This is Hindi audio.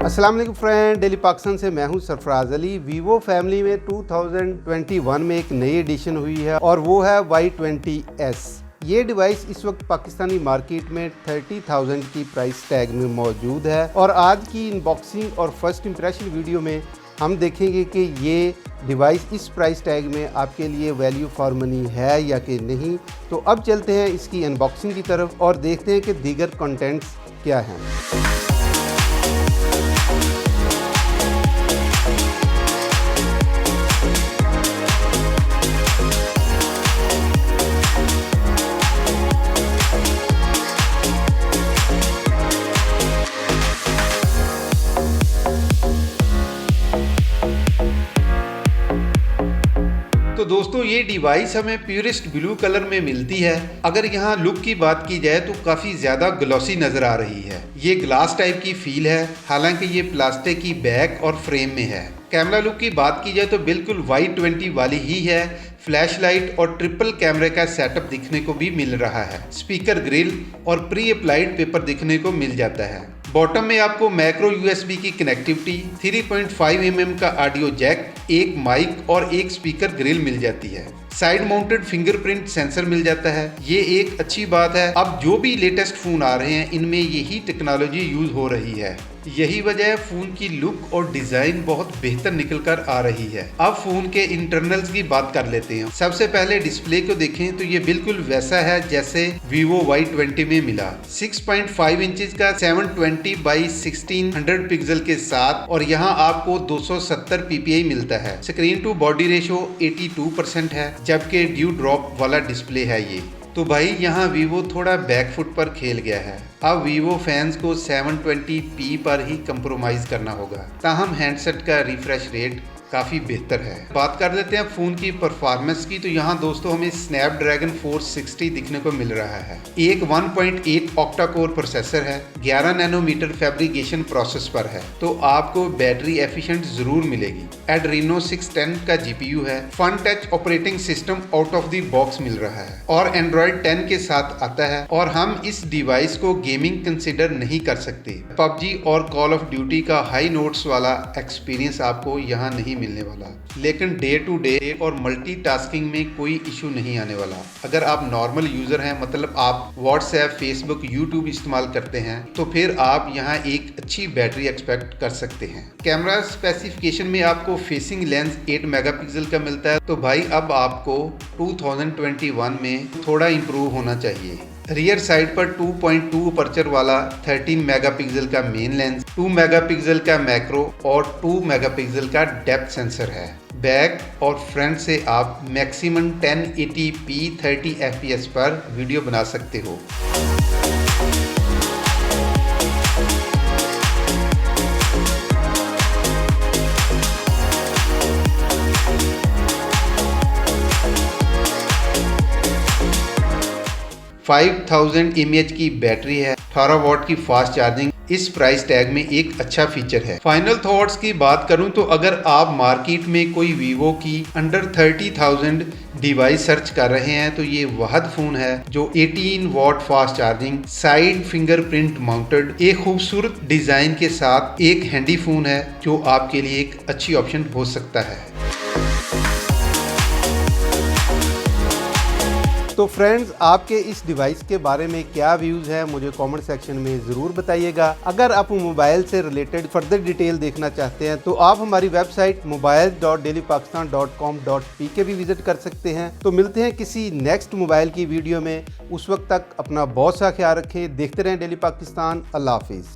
अस्सलाम वालेकुम फ्रेंड, डेली पाकिस्तान से मैं हूं सरफराज अली। वीवो फैमिली में 2021 में एक नई एडिशन हुई है और वो है Y20S। ये डिवाइस इस वक्त पाकिस्तानी मार्केट में 30,000 की प्राइस टैग में मौजूद है और आज की अनबॉक्सिंग और फर्स्ट इंप्रेशन वीडियो में हम देखेंगे कि ये डिवाइस इस प्राइस टैग में आपके लिए वैल्यू फॉर मनी है या कि नहीं। तो अब चलते हैं इसकी अनबॉक्सिंग की तरफ और देखते हैं कि दीगर कंटेंट्स क्या हैं। तो दोस्तों ये डिवाइस हमें प्यूरिस्ट ब्लू कलर में मिलती है। अगर यहाँ लुक की बात की जाए तो काफ़ी ज़्यादा ग्लॉसी नज़र आ रही है। ये ग्लास टाइप की फील है, हालांकि ये प्लास्टिक की बैक और फ्रेम में है। कैमरा लुक की बात की जाए तो बिल्कुल Y20 वाली ही है। फ्लैश लाइट और ट्रिपल कैमरे का सेटअप दिखने को भी मिल रहा है। स्पीकर ग्रिल और प्री अप्लाइड पेपर दिखने को मिल जाता है। बॉटम में आपको मैक्रो USB की कनेक्टिविटी, 3.5 mm का ऑडियो जैक, एक माइक और एक स्पीकर ग्रिल मिल जाती है। साइड माउंटेड फिंगरप्रिंट सेंसर मिल जाता है, ये एक अच्छी बात है। अब जो भी लेटेस्ट फ़ोन आ रहे हैं इनमें यही टेक्नोलॉजी यूज़ हो रही है। यही वजह है फ़ोन की लुक और डिज़ाइन बहुत बेहतर निकल कर आ रही है। अब फ़ोन के इंटरनल्स की बात कर लेते हैं। सबसे पहले डिस्प्ले को देखें तो ये बिल्कुल वैसा है जैसे Vivo Y20 में मिला। 6.5 इंचेस का 720 बाई 1600 पिक्सल के साथ और यहाँ आपको 270 ppi मिलता है। स्क्रीन टू बॉडी रेशो 82% है, जबकि ड्यू ड्रॉप वाला डिस्प्ले है ये। तो भाई यहाँ वीवो थोड़ा बैकफुट पर खेल गया है। अब वीवो फैंस को 720p पर ही कंप्रोमाइज़ करना होगा। ताहम हैंडसेट का रिफ्रेश रेट काफ़ी बेहतर है। बात कर लेते हैं फ़ोन की परफॉर्मेंस की, तो यहाँ दोस्तों हमें स्नैपड्रैगन 460 दिखने को मिल रहा है। एक 1.8 ऑक्टा कोर प्रोसेसर है, 11 नैनोमीटर फैब्रिकेशन प्रोसेस पर है, तो आपको बैटरी एफिशिएंट ज़रूर मिलेगी। एड्रीनो 610 का GPU है। Funtouch operating system out of the box मिल रहा है और एंड्रॉयड 10 के साथ आता है। और हम इस डिवाइस को गेमिंग कंसिडर नहीं कर सकते। PUBG और कॉल ऑफ ड्यूटी का हाई नोट्स वाला एक्सपीरियंस आपको यहाँ नहीं मिलने वाला, लेकिन डे टू डे और मल्टीटास्किंग में कोई इशू नहीं आने वाला। अगर आप नॉर्मल यूजर हैं, मतलब आप व्हाट्सएप, फेसबुक, यूट्यूब इस्तेमाल करते हैं, तो फिर आप यहाँ एक अच्छी बैटरी एक्सपेक्ट कर सकते हैं। कैमरा स्पेसिफिकेशन में आपको फेसिंग लेंस 8 मेगापिक्सल का मिलता है, तो भाई अब आपको 2021 में थोड़ा इंप्रूव होना चाहिए। रियर साइड पर 2.2 अपर्चर वाला 13 मेगापिक्सल का मेन लेंस, 2 मेगापिक्सल का मैक्रो और 2 मेगापिक्सल का डेप्थ सेंसर है। बैक और फ्रंट से आप मैक्सिमम 1080p 30 fps पर वीडियो बना सकते हो। mAh की बैटरी है, 18 वॉट की फास्ट चार्जिंग इस प्राइस टैग में एक अच्छा फीचर है। फाइनल थॉट्स की बात करूं तो अगर आप मार्केट में कोई वीवो की अंडर 30,000 डिवाइस सर्च कर रहे हैं तो ये वहद फ़ोन है जो 18 watt fast charging, side fingerprint mounted, एक खूबसूरत डिज़ाइन के साथ एक हैंडी फ़ोन है जो आपके लिए एक अच्छी ऑप्शन हो सकता है। तो फ्रेंड्स, आपके इस डिवाइस के बारे में क्या व्यूज़ है मुझे कमेंट सेक्शन में ज़रूर बताइएगा। अगर आप मोबाइल से रिलेटेड फर्दर डिटेल देखना चाहते हैं तो आप हमारी वेबसाइट mobile.dailypakistan.com.pk भी विजिट कर सकते हैं। तो मिलते हैं किसी नेक्स्ट मोबाइल की वीडियो में। उस वक्त तक अपना बहुत सा ख्याल रखें। देखते रहें डेली पाकिस्तान। अल्लाह हाफिज़।